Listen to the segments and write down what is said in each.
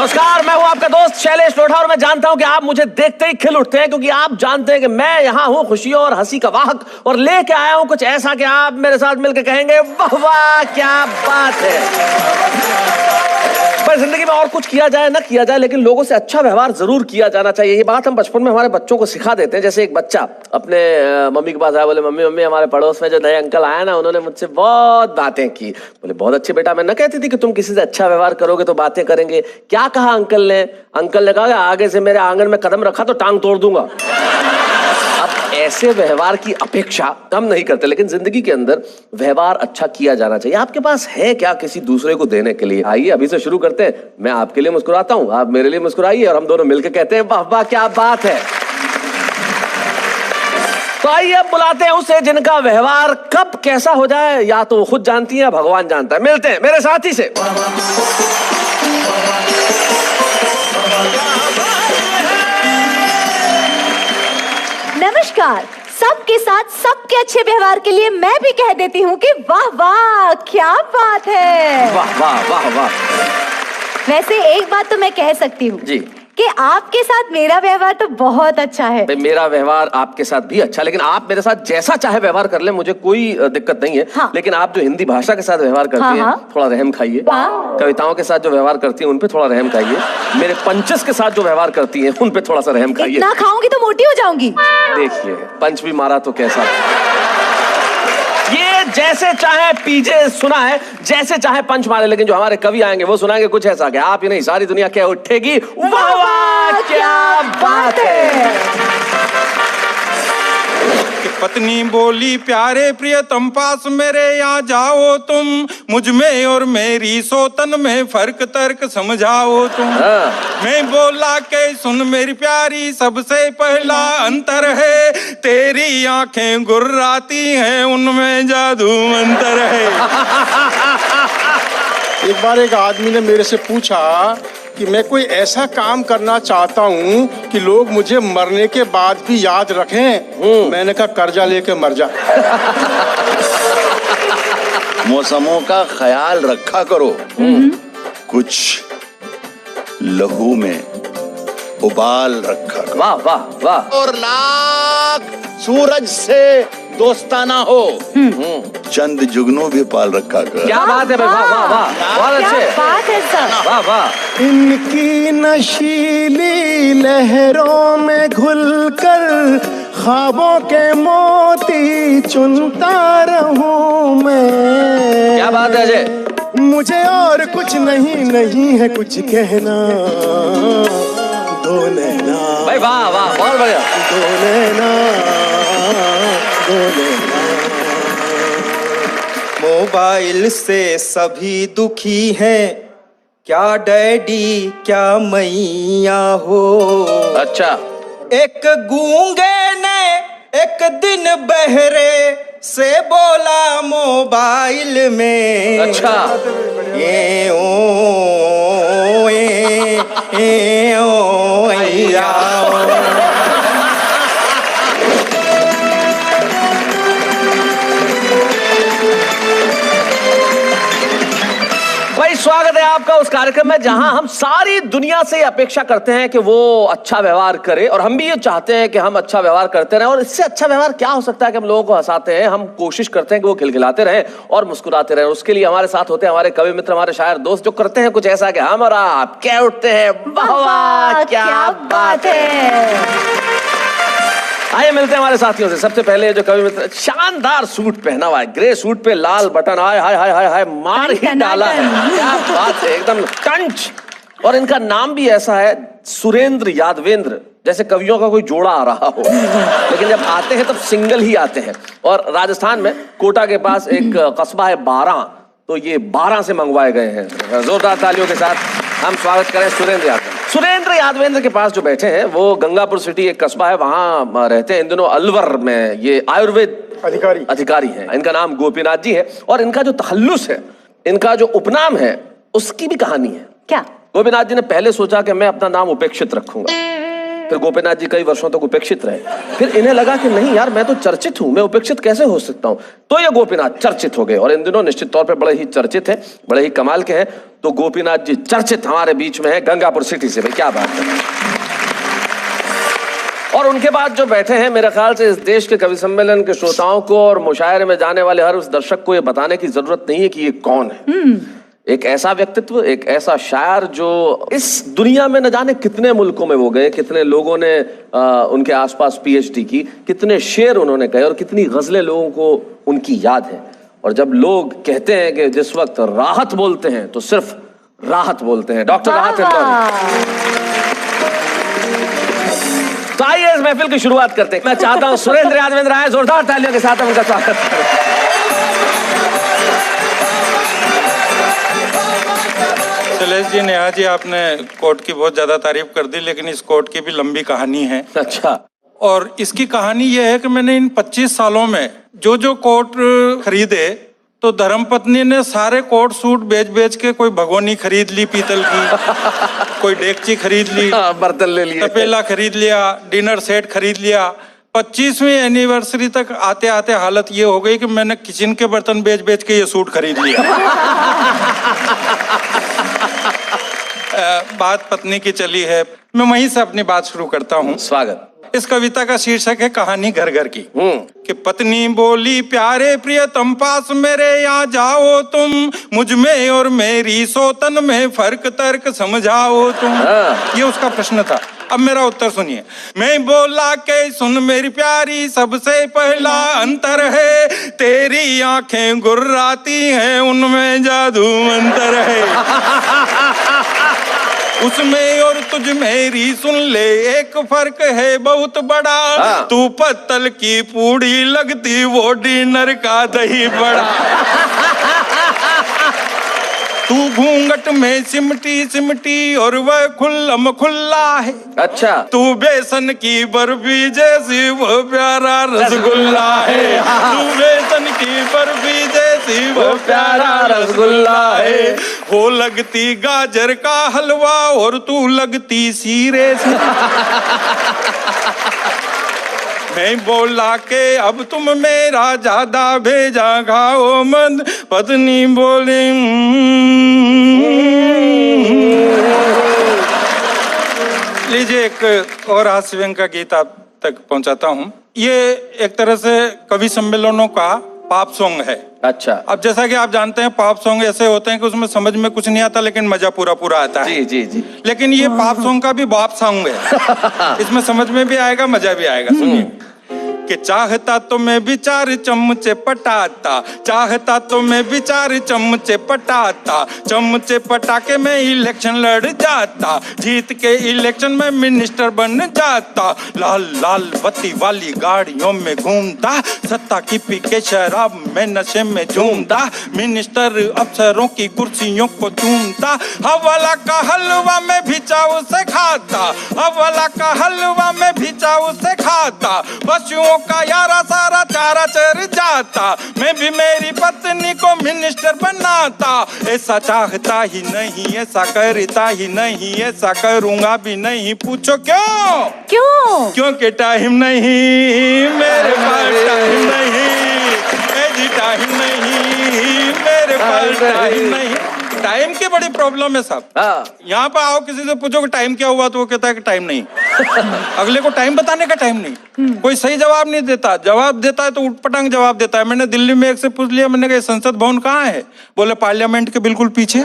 नमस्कार, मैं हूं आपका दोस्त शैलेश लोढ़ा और मैं जानता हूं कि आप मुझे देखते ही खिल उठते हैं क्योंकि आप जानते हैं कि मैं यहां हूं खुशियों और हंसी का वाहक और लेके आया हूं कुछ ऐसा कि आप मेरे साथ मिलकर कहेंगे वाह वाह क्या बात है। पर जिंदगी में और कुछ किया जाए ना किया जाए लेकिन लोगों से अच्छा व्यवहार जरूर किया जाना चाहिए। ये बात हम बचपन में हमारे बच्चों को सिखा देते हैं। जैसे एक बच्चा अपने मम्मी के पास आया, बोले मम्मी मम्मी हमारे पड़ोस में जो नए अंकल आया ना उन्होंने मुझसे बहुत बातें की। बोले बहुत अच्छे बेटा, मैं ना कहती थी कि तुम किसी से अच्छा व्यवहार करोगे तो बातें करेंगे। क्या कहा अंकल ने? अंकल ने कहा आगे से मेरे आंगन में कदम रखा तो टांग तोड़ दूंगा। अब ऐसे व्यवहार की अपेक्षा हम नहीं करते लेकिन जिंदगी के अंदर व्यवहार अच्छा किया जाना चाहिए। आपके पास है क्या किसी दूसरे को देने के लिए? आइए अभी से शुरू करते हैं। मैं आपके लिए मुस्कुराता हूं, आप मेरे लिए मुस्कुराइए और हम दोनों मिलकर कहते हैं वाह वाह क्या बात है। तो आइए अब बुलाते हैं उसे जिनका व्यवहार कब कैसा हो जाए या तो वो खुद जानती है या भगवान जानता है। मिलते हैं मेरे साथी से। नमस्कार, सबके साथ सबके अच्छे व्यवहार के लिए मैं भी कह देती हूँ कि वाह वाह क्या बात है। वाह वाह वाह वाह। वैसे एक बात तो मैं कह सकती हूँ जी कि आपके साथ मेरा व्यवहार तो बहुत अच्छा है। मेरा व्यवहार आपके साथ भी अच्छा, लेकिन आप मेरे साथ जैसा चाहे व्यवहार कर ले, मुझे कोई दिक्कत नहीं है। हाँ। लेकिन आप जो हिंदी भाषा के साथ व्यवहार करती हैं थोड़ा रहम खाइए। कविताओं के साथ जो व्यवहार करती हैं उन पे थोड़ा रहम खाइए। मेरे पंचस के साथ जो व्यवहार करती हैं उन पे थोड़ा सा रहम खाइए। इतना खाऊंगी तो मोटी हो जाऊंगी। देखिए पंच भी मारा तो कैसा। ये जैसे चाहे पीजे सुना है, जैसे चाहे पंच मारे, लेकिन जो हमारे कवि आएंगे वो सुनाएंगे कुछ ऐसा कि आप ही नहीं सारी दुनिया क्या उठेगी वाह वाह क्या बात है। पत्नी बोली प्यारे प्रियतम पास मेरे यहाँ जाओ तुम, मुझ में और मेरी सोतन में फर्क तर्क समझाओ तुम। मैं बोला के सुन मेरी प्यारी सबसे पहला अंतर है तेरी आंखें गुर्राती हैं उनमें जादू मंतर है। एक बार एक आदमी ने मेरे से पूछा कि मैं कोई ऐसा काम करना चाहता हूँ कि लोग मुझे मरने के बाद भी याद रखें। मैंने कहा कर्जा लेके मर जा। मौसमों का ख्याल रखा करो, कुछ लहू में उबाल रखा करो। वाह वाह वाह। और लाख सूरज से दोस्ताना हो, चंद जुगनू भी पाल रखा कर। क्या बात है भाई, वाह वाह वाह, बहुत अच्छे, बात है सर। वाह वाह। इनकी नशीली लहरों में घुलकर ख्वाबों के मोती चुनता रहूं मैं। क्या बात है अजय। मुझे और कुछ नहीं है कुछ कहना, दो नैना भाई वाह वाह बहुत बढ़िया। दो नैना दो नैना। मोबाइल से सभी दुखी हैं, क्या डैडी क्या मैया हो। अच्छा। एक गूंगे ने एक दिन बहरे से बोला मोबाइल में। अच्छा। ए ओ या भाई स्वागत है आपका उस कार्यक्रम में जहां हम सारी दुनिया से अपेक्षा करते हैं कि वो अच्छा व्यवहार करे और हम भी ये चाहते हैं कि हम अच्छा व्यवहार करते रहें। और इससे अच्छा व्यवहार क्या हो सकता है कि हम लोगों को हंसाते हैं, हम कोशिश करते हैं कि वो खिलखिलाते रहें और मुस्कुराते रहें। उसके लिए हमारे साथ होते हैं हमारे कवि मित्र, हमारे शायर दोस्त जो करते हैं कुछ ऐसा कि हम और आप क्या उठते हैं वाह वाह क्या बात है। आइए मिलते हैं हमारे साथियों से। सबसे पहले जो कवि मित्र, शानदार सूट पहना हुआ है, ग्रे सूट पे लाल बटन, हाय हाय हाय हाय हाय मार ही डाला है। क्या बात है, एकदम टंच। और इनका नाम भी ऐसा है सुरेंद्र यादवेंद्र, जैसे कवियों का कोई जोड़ा आ रहा हो। लेकिन जब आते हैं तब सिंगल ही आते हैं। और राजस्थान में कोटा के पास एक कस्बा है बारां, तो ये 12 से मंगवाए गए हैं। जोरदार तालियों के साथ हम स्वागत करें सुरेंद्र यादवेंद्र। सुरेंद्र यादवेंद्र के पास जो बैठे हैं वो गंगापुर सिटी एक कस्बा है, वहां रहते हैं। इन दिनों अलवर में ये आयुर्वेद अधिकारी हैं। इनका नाम गोपीनाथ जी है और इनका जो तखल्लुस है, इनका जो उपनाम है, उसकी भी कहानी है। क्या? गोपीनाथ जी ने पहले सोचा कि मैं अपना नाम उपेक्षित रखूंगा, फिर गोपीनाथ जी कई वर्षों तक उपेक्षित रहे। फिर इन्हें लगा कि नहीं यार, मैं तो चर्चित हूं, मैं उपेक्षित कैसे हो सकता हूं। तो ये गोपीनाथ चर्चित हो गए और इन दिनों निश्चित तौर पे बड़े ही चर्चित हैं, बड़े ही कमाल के हैं। तो गोपीनाथ जी चर्चित हमारे बीच में है गंगापुर सिटी से। भाई क्या बात है। और उनके बाद जो बैठे हैं, मेरे ख्याल से इस देश के कवि सम्मेलन के श्रोताओं को और मुशायरे में जाने वाले हर उस दर्शक को ये बताने की जरूरत नहीं है कि ये कौन है। एक ऐसा व्यक्तित्व, एक ऐसा शायर जो इस दुनिया में न जाने कितने मुल्कों में वो गए, कितने लोगों ने उनके आसपास पीएचडी की, कितने शेर उन्होंने कहे और कितनी गजलें लोगों को उनकी याद है। और जब लोग कहते हैं कि जिस वक्त राहत बोलते हैं तो सिर्फ राहत बोलते हैं। डॉक्टर राहत इंदौरी। तो आइए इस महफिल की शुरुआत करते हैं। मैं चाहता हूं सुरेंद्र यादवेंद्र आए, जोरदार तालियों के साथ हम उनका स्वागत करें। शैलेश जी, नेहा जी, आपने कोर्ट की बहुत ज्यादा तारीफ कर दी, लेकिन इस कोर्ट की भी लंबी कहानी है। अच्छा। और इसकी कहानी यह है कि मैंने इन 25 सालों में जो कोट खरीदे, तो धर्मपत्नी ने सारे कोट सूट बेच के कोई भगोनी खरीद ली पीतल की, कोई डेगची खरीद ली, बर्तन ले लिए, तपेला खरीद लिया, डिनर सेट खरीद लिया। 25वीं एनिवर्सरी तक आते आते हालत ये हो गई कि मैंने किचन के बर्तन बेच के ये सूट खरीद लिया। बात पत्नी की चली है, मैं वहीं से अपनी बात शुरू करता हूँ। स्वागत। इस कविता का शीर्षक है कहानी घर घर की। कि पत्नी बोली, प्यारे प्रियतम पास मेरे यहाँ जाओ तुम, मुझ में और मेरी सोतन में फर्क तर्क समझाओ तुम। ये उसका प्रश्न था। अब मेरा उत्तर सुनिए। मैं बोला के सुन मेरी प्यारी, सबसे पहला अंतर है तेरी आंखें गुर्राती हैं, उनमें जादू अंतर है। उसमें और तुझ मेरी सुन ले एक फर्क है बहुत बड़ा, तू पत्तल की पूड़ी लगती, वो डिनर का दही बड़ा। तू घूंघट में सिमटी सिमटी और वह खुल्लम खुल्ला है। अच्छा। तू बेसन की बर्फी जैसी वो प्यारा रसगुल्ला है। तू बेसन की बर्फी जैसी वो प्यारा रसगुल्ला है। वो लगती गाजर का हलवा और तू लगती सीरे से। मैं बोला के अब तुम मेरा ज्यादा भेजा खाओ मत, पत्नी बोली लीजिए एक और हास्य व्यंग का गीत आप तक पहुंचाता हूं। ये एक तरह से कवि सम्मेलनों का पॉप सॉन्ग है। अच्छा। अब जैसा कि आप जानते हैं, पॉप सॉन्ग ऐसे होते हैं कि उसमें समझ में कुछ नहीं आता लेकिन मजा पूरा आता है। जी जी जी। लेकिन ये पॉप सॉन्ग का भी बॉप सॉन्ग है। इसमें समझ में भी आएगा, मजा भी आएगा। सुनिए। कि चाहता तो मैं भी 4 चमचे पटाता, चाहता तो मैं भी 4 चमचे पटाता, चमचे पटा के मैं इलेक्शन लड़ जाता, जीत के इलेक्शन में मिनिस्टर बन जाता, लाल लाल बत्ती वाली गाड़ियों में घूमता, सत्ता की पी के शराब में नशे में झूमता, मिनिस्टर अफसरों की कुर्सियों को चूमता, हवाला का हलवा में भी चाव से खाता, हवाला का हलवा में भी चाव से खाता, पशुओं का यारा सारा चारा चर जाता, मैं भी मेरी पत्नी को मिनिस्टर बनाता, ऐसा चाहता ही नहीं, ऐसा करता ही नहीं, ऐसा करूंगा भी नहीं, पूछो क्यों? क्यों? क्योंकि टाइम नहीं मेरे पास, टाइम नहीं, टाइम नहीं मेरे पास, टाइम नहीं। टाइम की बड़ी प्रॉब्लम है साहब। यहाँ पर आओ, किसी से पूछो कि टाइम क्या हुआ तो वो कहता है कि टाइम नहीं। अगले को टाइम बताने का टाइम नहीं। कोई सही जवाब नहीं देता, जवाब देता है तो उटपटांग जवाब देता है। मैंने दिल्ली में एक से पूछ लिया, मैंने कहा संसद भवन कहाँ है? बोले पार्लियामेंट के बिल्कुल पीछे।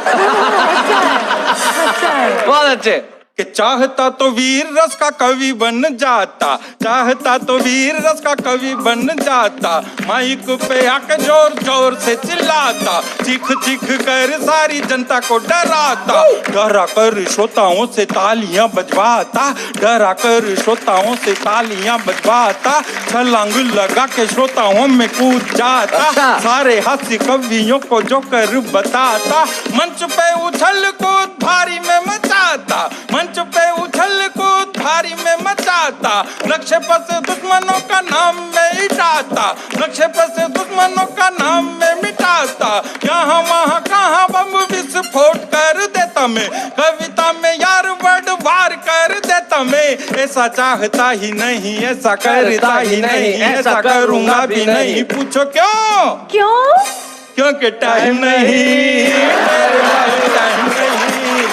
बहुत अच्छे। कि चाहता तो वीर रस का कवि बन जाता, चाहता तो वीर रस का कवि बन जाता, माइक पे आके जोर जोर से चिल्लाता, चीख चीख कर सारी जनता को डराता, डरा कर श्रोताओं से तालियां बजवाता, डरा कर श्रोताओं से तालियां बजवाता, छलांग लगा के श्रोताओं में कूद जाता, सारे हास्य कवियों को जो कर बताता, मंच पे उछल कूद भारी में मचाता, मंच पे उछल कूद भारी में मचाता, नक्शे पर से दुश्मनों का नाम में मिटाता, नक्शे पर से दुश्मनों का नाम में मिटाता, यहाँ वहाँ कहाँ बम विस्फोट कर देता मैं, कविता में यार वर्ड वार कर देता मैं, ऐसा चाहता ही नहीं, ऐसा करता ही नहीं, ऐसा करूंगा भी नहीं। पूछो क्यों? क्यों? क्योंकि टाइम नहीं, मेरे पास टाइम नहीं,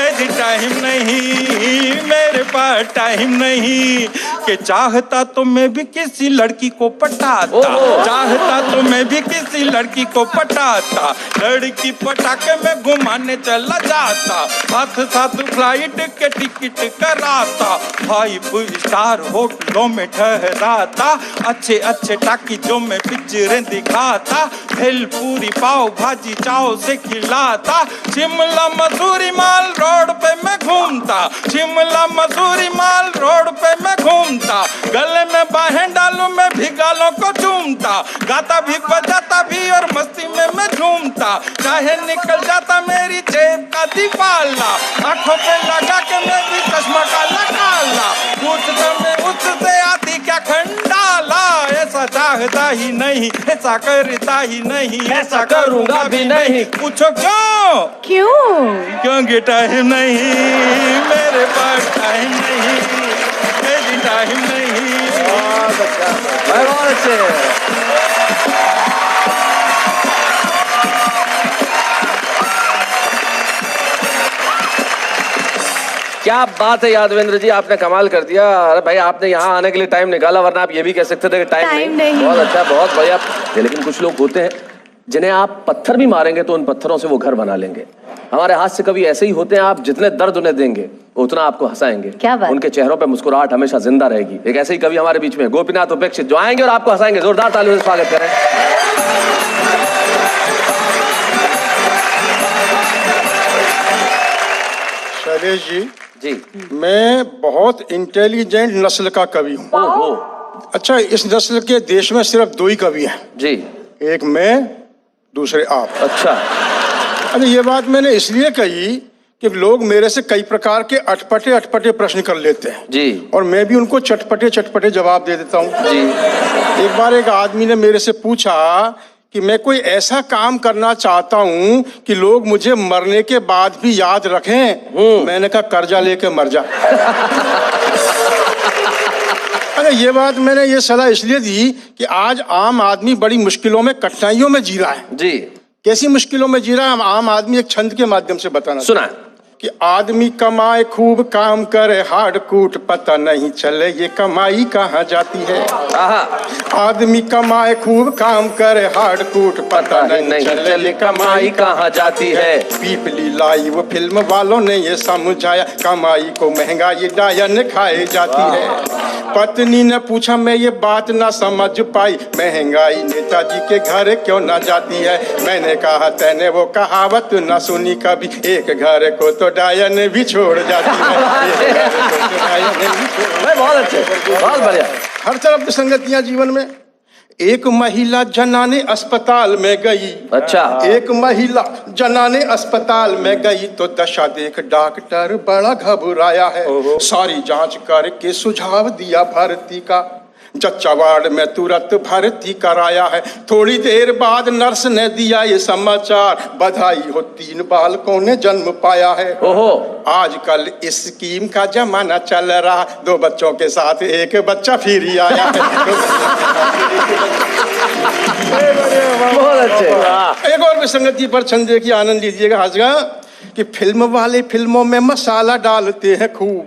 ऐसी टाइम नहीं, मेरे पास टाइम नहीं। कि चाहता तो मैं भी किसी लड़की को पटाता, चाहता तो मैं भी किसी लड़की को पटाता, लड़की पटा के मैं घुमाने चला जाता, साथ साथ फ्लाइट के टिकट कराता, 5 स्टार होटलों में ठहराता, अच्छे अच्छे टाकीजों में पिक्चरें दिखाता, भेल पूरी पाव भाजी चाव से खिलाता, शिमला मसूरी माल रोड पे मैं घूमता, शिमला मसूरी माल रोड पे मैं घूमता, गले में बाहें डालूं मैं भी गालों को चूमता, गाता भी बजाता भी और मस्ती में मैं झूमता, चाहे निकल जाता मेरी जेब का दीवाला, आंखों पे लगा के मैं भी चश्मा काला काला, पूछता मैं उससे आती क्या खंडाला, ऐसा चाहता ही नहीं, ऐसा करता ही नहीं, ऐसा करूंगा भी नहीं। पूछो क्यों? क्यों? क्योंकि टाइम नहीं, मेरे पास टाइम नहीं, मेरी टाइम नहीं। बहुत अच्छा, बहुत अच्छे। क्या बात है यादवेंद्र जी, आपने कमाल कर दिया। अरे भाई, आपने यहाँ आने के लिए टाइम निकाला, वरना आप ये भी कह सकते थे कि टाइम नहीं। बहुत अच्छा, बहुत बढ़िया। लेकिन कुछ लोग होते हैं जिन्हें आप पत्थर भी मारेंगे तो उन पत्थरों से वो घर बना लेंगे। हमारे हाथ से कभी ऐसे ही होते हैं, आप जितने दर्द उन्हें देंगे उतना आपको हंसाएंगे। क्या बात? उनके चेहरों पे मुस्कुराहट हमेशा जिंदा रहेगी। एक ऐसे ही कवि हमारे बीच में गोपीनाथ उपेक्षित, जो आएंगे और आपको हंसाएंगे। जोरदार तालियों से स्वागत करें। शैलेश जी, मैं बहुत इंटेलिजेंट नस्ल का कवि हूँ। अच्छा, इस नस्ल के देश में सिर्फ 2 ही कवि हैं जी। एक मैं, दूसरे आप। अच्छा, अरे ये बात मैंने इसलिए कही कि लोग मेरे से कई प्रकार के अटपटे प्रश्न कर लेते हैं जी, और मैं भी उनको चटपटे जवाब दे देता हूँ जी। एक बार एक आदमी ने मेरे से पूछा कि मैं कोई ऐसा काम करना चाहता हूँ कि लोग मुझे मरने के बाद भी याद रखें। मैंने कहा कर्जा लेके मर जा। अरे ये बात मैंने ये सलाह इसलिए दी कि आज आम आदमी बड़ी मुश्किलों में, कठिनाइयों में जी रहा है जी। कैसी मुश्किलों में जी रहा है आम आदमी, एक छंद के माध्यम से बताना सुना कि आदमी कमाए खूब काम करे हार्ड कूट, पता नहीं चले ये कमाई कहाँ जाती है। आदमी कमाए खूब काम करे हार्ड कूट, पता नहीं चले कमाई कहाँ जाती है। पीपली लाइव फिल्म वालों ने ये समझाया, कमाई को महंगाई डायन खाई जाती है। पत्नी ने पूछा मैं ये बात ना समझ पाई, महंगाई नेताजी के घर क्यों ना जाती है। मैंने कहा तैने वो कहावत ना सुनी कभी, एक घर को तो डायन भी छोड़ जाती है। बहुत अच्छे, बहुत बढ़िया। हर तरफ विसंगतियां जीवन में। एक महिला जनाने अस्पताल में गई। अच्छा। एक महिला जनाने अस्पताल में गई तो दशा देख डॉक्टर बड़ा घबराया है। सारी जांच करके सुझाव दिया भर्ती का, जच्चा वार्ड में तुरंत भर्ती कराया है। थोड़ी देर बाद नर्स ने दिया ये समाचार, बधाई हो 3 बालकों ने जन्म पाया है। आजकल इस स्कीम का जमाना चल रहा, 2 बच्चों के साथ 1 बच्चा फ्री आया है। बहुत अच्छे। एक और विसंगति पर छंदे की आनंद लीजिएगा। हाजगा कि फिल्म वाले फिल्मों में मसाला डालते हैं खूब।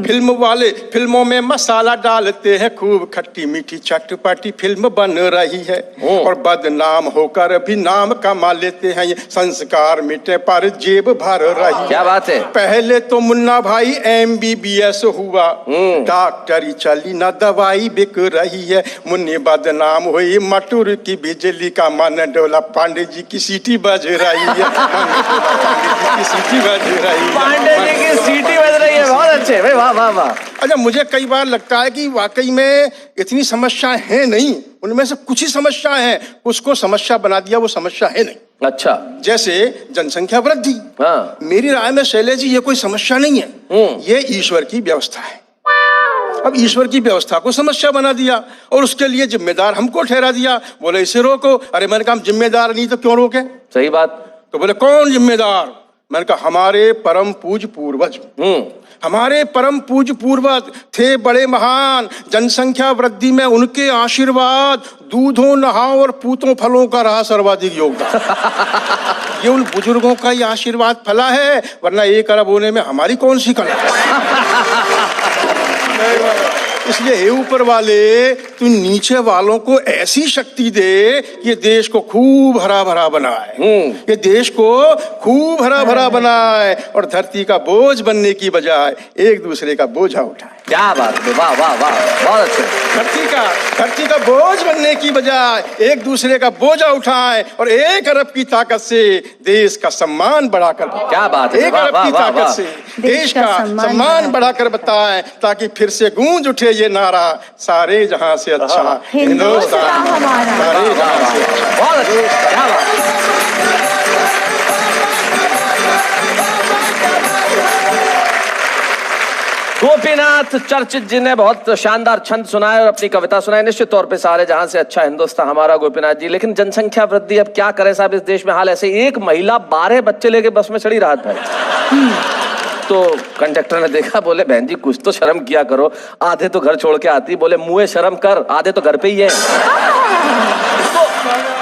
फिल्म वाले फिल्मों में मसाला डालते हैं खूब, खट्टी मीठी चटपटी फिल्म बन रही है और बदनाम होकर भी नाम कमा लेते हैं। ये संस्कार मिटे पर जेब भर रही है। क्या बात है। पहले तो मुन्ना भाई MBBS हुआ, डॉक्टरी चली ना दवाई बिक रही है। मुन्नी बदनाम हुई मटूर की बिजली का मन डोला, पांडे जी की सीटी बज रही है। पांडे जी की सीटी बज रही है। बहुत अच्छे भाई, वाह वाह वाह। अच्छा, मुझे कई बार लगता है कि वाकई में इतनी समस्याएं हैं नहीं, उनमें से कुछ ही समस्याएं हैं, कुछ को समस्या बना दिया वो समस्या है नहीं। अच्छा। जैसे जनसंख्या वृद्धि। हाँ। मेरी राय में शैलेश जी ये कोई समस्या नहीं है, ये ईश्वर की व्यवस्था है। अब ईश्वर की व्यवस्था को समस्या बना दिया और उसके लिए जिम्मेदार हमको ठहरा दिया। बोले इसे रोको। अरे मैंने कहा हम जिम्मेदार नहीं तो क्यों रोके। सही बात। तो बोले कौन जिम्मेदार। मैंने कहा हमारे परम पूज्य पूर्वज, हमारे परम पूज्य पूर्वज थे बड़े महान, जनसंख्या वृद्धि में उनके आशीर्वाद, दूधों नहाओ और पूतों फलों का रहा सर्वाधिक योगदान। ये उन बुजुर्गों का ही आशीर्वाद फला है, वरना 1 अरब होने में हमारी कौन सी कला है। इसलिए हे ऊपर वाले, तू नीचे वालों को ऐसी शक्ति दे कि ये देश को खूब हरा भरा बनाए, ये देश को खूब हरा भरा बनाए और धरती का बोझ बनने की बजाय एक दूसरे का बोझा उठाए। क्या बात है, वाह वाह वाह, बहुत अच्छे। धरती का बोझ बनने की बजाय एक दूसरे का बोझा उठाए और 1 अरब की ताकत से देश का सम्मान बढ़ाकर, क्या बात है, 1 अरब की ताकत से देश का सम्मान बढ़ाकर बताएं, ताकि फिर से गूंज उठे ये नारा, सारे जहां से अच्छा हिंदुस्तान हमारा, सारे जहां से अच्छा। बहुत अच्छा, क्या बात। गोपीनाथ चर्चित जी ने बहुत शानदार छंद सुनाए और अपनी कविता सुनाई। निश्चित तौर पे सारे जहां से अच्छा हिंदुस्तान हमारा, गोपीनाथ जी। लेकिन जनसंख्या वृद्धि, अब क्या करें साहब, इस देश में हाल ऐसे। एक महिला 12 बच्चे लेके बस में चढ़ी राहत भाई। तो कंडक्टर ने देखा, बोले बहन जी कुछ तो शर्म किया करो, आधे तो घर छोड़ के आती। बोले मुंह शर्म कर, आधे तो घर पे ही है। तो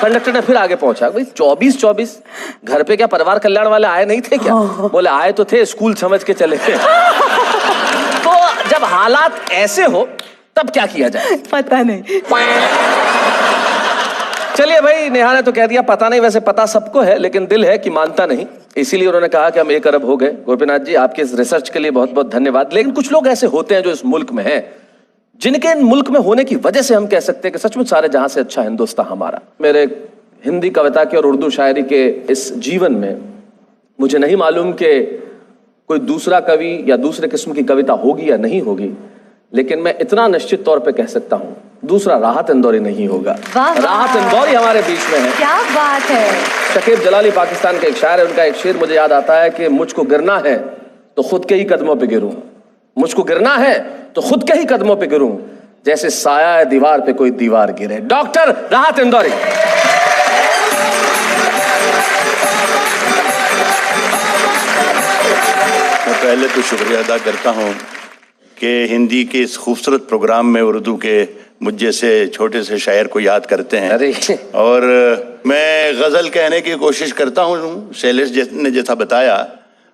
कंडक्टर ने फिर आगे पहुंचा, भाई 24 घर पे क्या परिवार कल्याण वाले आए नहीं थे क्या? बोले आए तो थे, स्कूल समझ के चले थे। तो जब हालात ऐसे हो तब क्या किया जाए? पता नहीं। चलिए भाई, नेहा ने तो कह दिया पता नहीं, वैसे पता सबको है लेकिन दिल है कि मानता नहीं, इसीलिए उन्होंने कहा कि हम 1 अरब हो गए। गोपीनाथ जी आपके इस रिसर्च के लिए बहुत बहुत धन्यवाद। लेकिन कुछ लोग ऐसे होते हैं जो इस मुल्क में हैं, जिनके इन मुल्क में होने की वजह से हम कह सकते हैं कि सचमुच सारे जहां से अच्छा हिंदुस्तान हमारा। मेरे हिंदी कविता के और उर्दू शायरी के इस जीवन में मुझे नहीं मालूम कि कोई दूसरा कवि या दूसरे किस्म की कविता होगी या नहीं होगी, लेकिन मैं इतना निश्चित तौर पे कह सकता हूं, दूसरा राहत इंदौरी नहीं होगा। राहत इंदौरी हमारे बीच में है। क्या बात है। शकीब जलाली पाकिस्तान के एक शायर है, उनका एक शेर मुझे याद आता है कि मुझको गिरना है तो खुद के ही कदमों पे गिरूं, मुझको गिरना है तो खुद के ही कदमों पे गिरूं, जैसे साया है दीवार पे कोई दीवार गिरे। डॉक्टर राहत इंदौरी। मैं पहले तो शुक्रिया अदा करता हूँ कि हिंदी के इस खूबसूरत प्रोग्राम में उर्दू के मुझ जैसे छोटे से शायर को याद करते हैं। अरे और मैं गज़ल कहने की कोशिश करता हूँ। शैलेश ने जैसा बताया,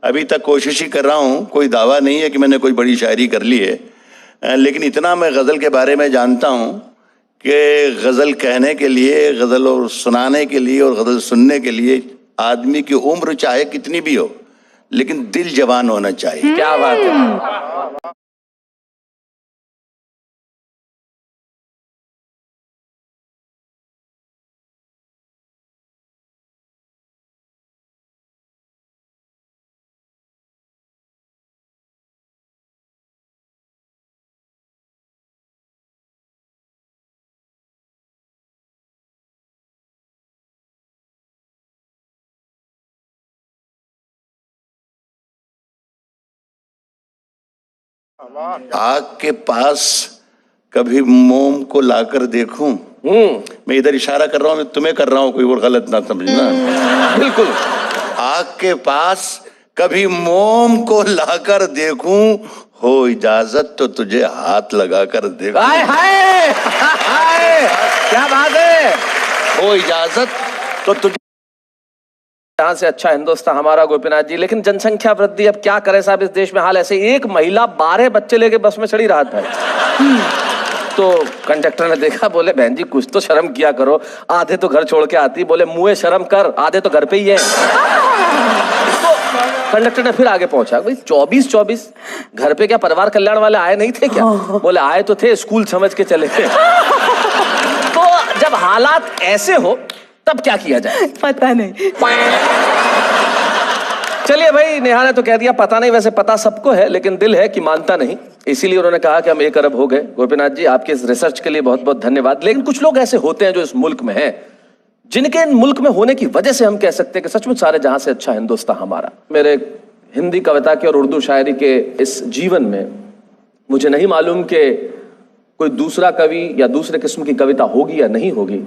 अभी तक कोशिश ही कर रहा हूँ, कोई दावा नहीं है कि मैंने कोई बड़ी शायरी कर ली है, लेकिन इतना मैं गज़ल के बारे में जानता हूँ कि गज़ल कहने के लिए, गज़ल और सुनाने के लिए और गज़ल सुनने के लिए आदमी की उम्र चाहे कितनी भी हो, लेकिन दिल जवान होना चाहिए। क्या बात है। आग के पास कभी मोम को लाकर देखूं। मैं इधर इशारा कर रहा हूं, तुम्हें कर रहा हूं, कोई और गलत ना समझना। बिल्कुल। आग के पास कभी मोम को लाकर देखूं, हो इजाजत तो तुझे हाथ लगाकर देखूं। हाय हाय हाय, क्या बात है। हो इजाजत तो तुझे जहां से अच्छा हिंदुस्तान हमारा, गोपीनाथ जी। लेकिन जनसंख्या वृद्धि, अब क्या करें साहब, इस देश में हाल ऐसे। एक महिला 12 बच्चे लेके बस में चढ़ी राहत भाई। तो कंडक्टर ने देखा, बोले बहन जी कुछ तो शर्म किया करो, आधे तो घर छोड़ के आती। बोले मुंह शर्म कर, आधे तो घर पे ही है। तो कंडक्टर ने फिर आगे पहुंचा, भाई 24 घर पे क्या परिवार कल्याण वाले आए नहीं थे क्या? बोले आए तो थे, स्कूल समझ के चले थे। तो जब हालात ऐसे हो तब क्या किया जाए? पता नहीं। चलिए भाई, नेहा ने तो कह दिया पता नहीं, वैसे पता सबको है लेकिन दिल है कि मानता नहीं, इसीलिए उन्होंने कहा कि हम 1 अरब हो गए। गोपीनाथ जी आपके इस रिसर्च के लिए बहुत बहुत धन्यवाद। लेकिन कुछ लोग ऐसे होते हैं जो इस मुल्क में हैं, जिनके इन मुल्क में होने की वजह से हम कह सकते हैं कि सचमुच सारे जहां से अच्छा हिंदुस्तान हमारा। मेरे हिंदी कविता के और उर्दू शायरी के इस जीवन में मुझे नहीं मालूम कि कोई दूसरा कवि या दूसरे किस्म की कविता होगी या नहीं होगी,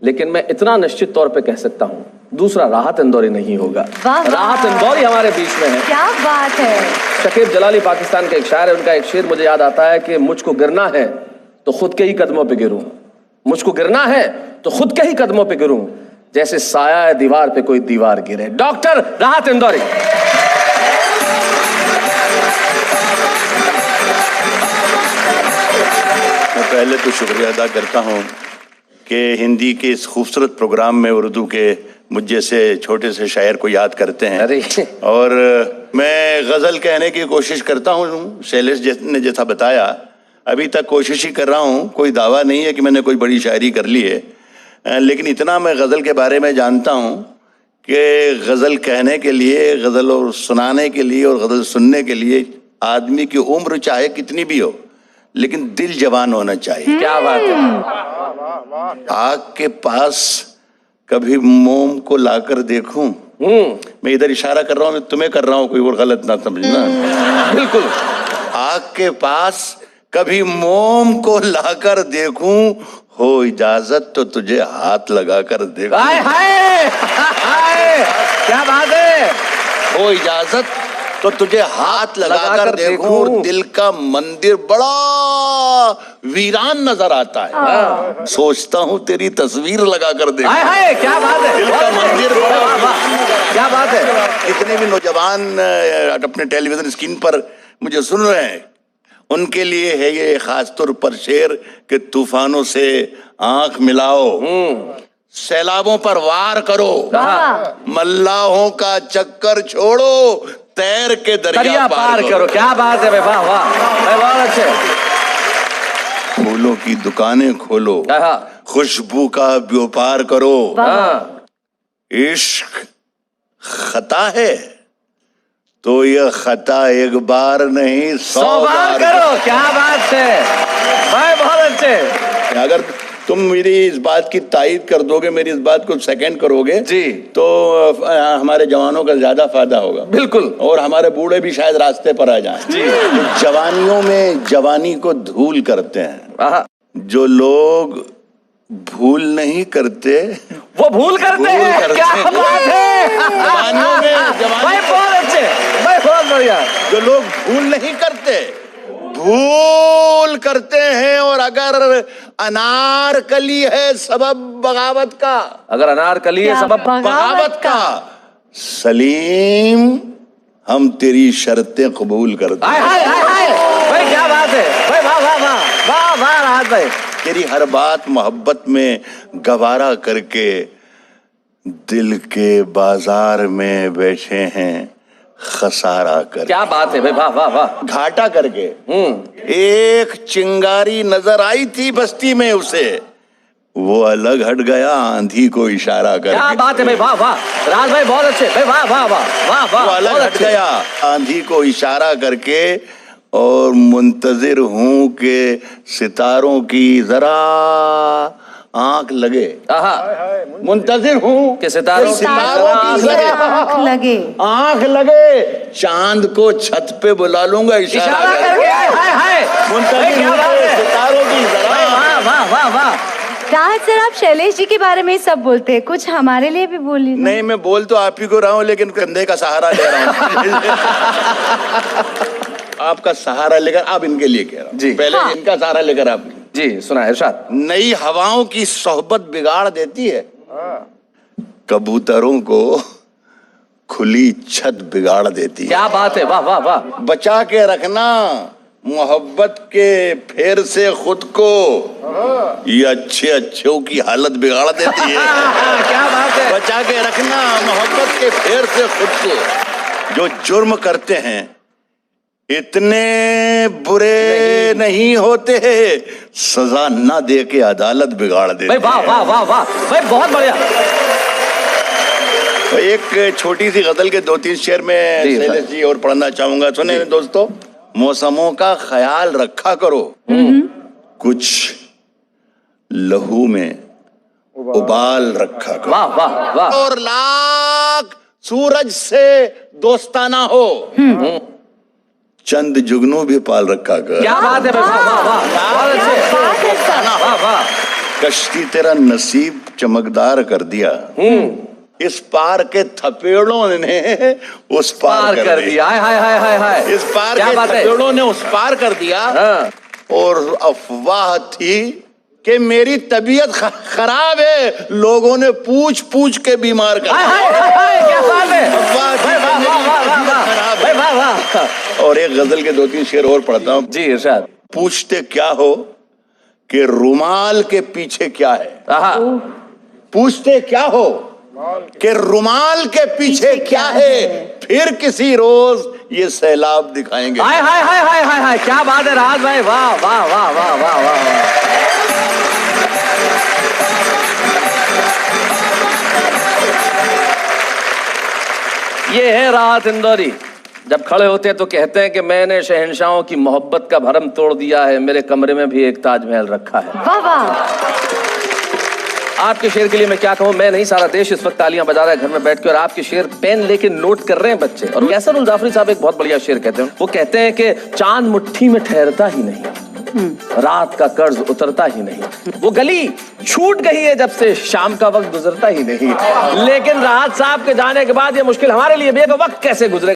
लेकिन मैं इतना निश्चित तौर पे कह सकता हूं, दूसरा राहत इंदौरी नहीं होगा। वाह, वाह। राहत इंदौरी हमारे बीच में है। क्या बात है। शकीब जलाली पाकिस्तान के एक शायर है, उनका एक शेर मुझे याद आता है कि मुझको गिरना है तो खुद के ही कदमों पे गिरूं, मुझको गिरना है तो खुद के ही कदमों पे गिरूं, जैसे साया है दीवार पे कोई दीवार गिरे। डॉक्टर राहत इंदौरी। मैं पहले तो शुक्रिया अदा करता हूँ कि हिंदी के इस खूबसूरत प्रोग्राम में उर्दू के मुझ जैसे छोटे से शायर को याद करते हैं। अरे और मैं गज़ल कहने की कोशिश करता हूँ, शैलेश ने जैसा बताया, अभी तक कोशिश ही कर रहा हूँ। कोई दावा नहीं है कि मैंने कोई बड़ी शायरी कर ली है, लेकिन इतना मैं गज़ल के बारे में जानता हूँ कि गज़ल कहने के लिए, गज़ल और सुनाने के लिए और गज़ल सुनने के लिए आदमी की उम्र चाहे कितनी भी हो, लेकिन दिल जवान होना चाहिए। क्या बात है। आग के पास कभी मोम को लाकर देखूं, मैं इधर इशारा कर रहा हूं, मैं तुम्हें कर रहा हूं, कोई और गलत ना समझना। बिल्कुल। आग के पास कभी मोम को लाकर देखूं, हो इजाजत तो तुझे हाथ लगाकर देखूं। हाय हाय हाय, क्या बात है। हो इजाजत तो तुझे हाथ लगाकर देखूं, और दिल का मंदिर बड़ा वीरान नजर आता है, सोचता हूँ तेरी तस्वीर लगाकर देखूं। हाय हाय, क्या बात है। दिल का मंदिर बड़ा, क्या बात है। कितने भी नौजवान अपने टेलीविजन स्क्रीन पर मुझे सुन रहे हैं, उनके लिए है ये खास तौर पर शेर कि तूफानों से आंख मिलाओ, सैलाबों पर वार करो, मल्लाहों का चक्कर छोड़ो, तैर के दरिया पार करो। क्या बात है भाई, वाह वाह, बहुत अच्छे। फूलों की दुकानें खोलो, खुशबू का व्यापार करो, इश्क खता है तो यह खता एक बार नहीं 100 बार करो। क्या बात है भाई, बहुत अच्छे। अगर तुम मेरी इस बात की तायीद कर दोगे, मेरी इस बात को सेकंड करोगे जी, तो हमारे जवानों का ज्यादा फायदा होगा। बिल्कुल। और हमारे बूढ़े भी शायद रास्ते पर आ जाएं। जी। तो जवानियों में जवानी को धूल करते हैं, जो लोग भूल नहीं करते वो भूल करते हैं। क्या बात है। जवानियों में भाई बहुत अच्छे भाई, बहुत बढ़िया। जो लोग भूल नहीं करते भूल करते हैं, और अगर अनारकली है सबब बगावत का, अगर अनारकली है सबब बगावत का, सलीम हम तेरी शर्तें कबूल करते हैं। हाय हाय हाय भाई, क्या बात है भाई, वाह वाह वाह वाह वाह राहत भाई। तेरी हर बात मोहब्बत में गवारा करके दिल के बाजार में बैठे हैं खसारा कर। क्या बात है भाई, वाह वाह वाह। घाटा करके एक चिंगारी नजर आई थी बस्ती में उसे, वो अलग हट गया आंधी को इशारा करके। क्या बात है भाई, वाह वाह राज भाई, बहुत अच्छे भाई, वाह वाह वाह वाह वाह। वो अलग हट गया आंधी को इशारा करके, और मुंतजिर हूं कि सितारों की जरा आंख लगे। मुंतजिर हूं कि सितारों की आंख लगे, चांद को छत पे बुला लूंगा इशारा करके। हाय हाय, मुंतजिर हूं कि सितारों की जरा। वाह वाह वाह वाह। राहत सर, आप शैलेश जी के बारे में सब बोलते हैं, कुछ हमारे लिए भी बोलिए। नहीं, मैं बोल तो आप ही को रहा हूँ, लेकिन कंधे का सहारा ले रहा हूँ। आपका सहारा लेकर आप इनके लिए कह रहा हूँ जी। पहले इनका सहारा लेकर आप जी सुना इरशाद। नई हवाओं की सोहबत बिगाड़ देती है, कबूतरों को खुली छत बिगाड़ देती है। क्या बात है, वाह वाह वाह। बचा के रखना मोहब्बत के फेर से खुद को, ये अच्छे अच्छों की हालत बिगाड़ देती है। क्या बात है। बचा के रखना मोहब्बत के फेर से खुद को। जो जुर्म करते हैं इतने बुरे नहीं होते, सजा ना दे के अदालत बिगाड़ देते। वाह वाह वाह वाह भाई, बहुत बढ़िया। तो एक छोटी सी गजल के 2-3 शेर में शैलेश जी और पढ़ना चाहूंगा। सुने दोस्तों, मौसमों का ख्याल रखा करो, कुछ लहू में उबाल रखा करो। वाह वाह वाह। और लाख सूरज से दोस्ताना हो, चंद जुगनू भी पाल रखा कर। क्या बात है, वाह वाह वाह, बहुत अच्छे। वाह वाह। कश्ती तेरा नसीब चमकदार कर दिया, इस पार के थपेड़ों ने उस पार कर दिया। हाय हाय हाय हाय हाय, इस पार क्या के बात है? थपेड़ों ने उस पार कर दिया। हाँ। और अफवाह थी कि मेरी तबीयत खराब है, लोगों ने पूछ पूछ के बीमार कर हाय दिया। हाय हाय हाय, क्या बात है? अफवाह थी वाह, कि वाह, मेरी वाह, वाह, तबीयत वाह, खराब भाई, है। वाह, वाह। और एक गजल के 2-3 शेर और पढ़ता हूँ। जी इरशाद। पूछते क्या हो कि रुमाल के पीछे क्या है। आहा। पूछते क्या हो कि रुमाल के पीछे क्या है, फिर किसी रोज ये सैलाब दिखाएंगे। हाय हाय हाय हाय हाय हाय, क्या बात है राज भाई, वाह वाह वाह वाह वाह वाह। ये है राहत इंदौरी। जब खड़े होते हैं तो कहते हैं कि मैंने शहंशाहों की मोहब्बत का भरम तोड़ दिया है, मेरे कमरे में भी एक ताजमहल रखा है। वाह वाह। आपके शेर के लिए मैं क्या कहूँ, मैं नहीं सारा देश इस वक्त तालियां बजा रहा है घर में बैठ के, और आपके शेर पेन लेके नोट कर रहे हैं बच्चे। और कैसर उल जाफरी साहब एक बहुत बढ़िया शेर कहते हैं, वो कहते हैं कि चांद मुट्ठी में ठहरता ही नहीं, रात का कर्ज उतरता ही नहीं, वो गली छूट गई है जब से शाम का वक्त गुजरता ही नहीं। लेकिन राहत साहब के जाने के बाद ये मुश्किल हमारे लिए भी है कि वक्त कैसे गुजरे।